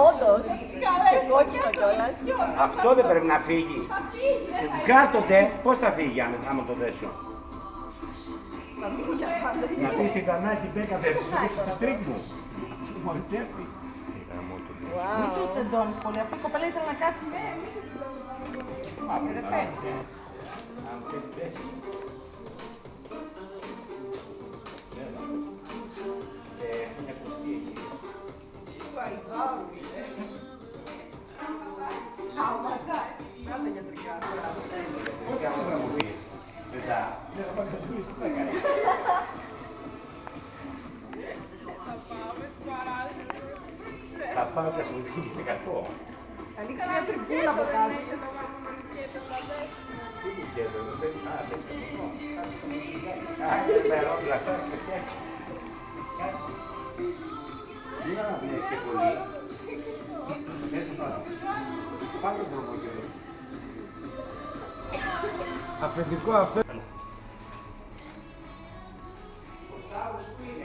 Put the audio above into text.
Όντως. Και κόκκινο κιόλας. Αυτό δεν πρέπει να φύγει. Βγάτοτε, πώς θα φύγει άμα το δέσω. Να μείνει για πάντα. Να πεις στη Δανάη την Μπέκα δεν σου δείξει το στρίκ μου. Μόλις έρθει. Μην του τεντώνεις πολύ, αυτή η κοπέλα ήθελε να κάτσει. Δεν φέρεις. Αν θέλει πέσει. Είναι κοστί εκεί. Άντε γιατρικά. Πώς θα ξεβραμμωθείς. Μετά. Δεν θα παγκατούλεις, τι θα κάνει. Θα πάμε και σου βγει σε κακό. Ανοίξει μια τριμπούλα από κάτω. Πέρα, γλασσάς και φτιάχνει. Μην αναπνέεις και πολύ. Μέσα τώρα. Πάμε τον προπογείο. Αφεντικό αυτό. Ο Σταύρος πήρε.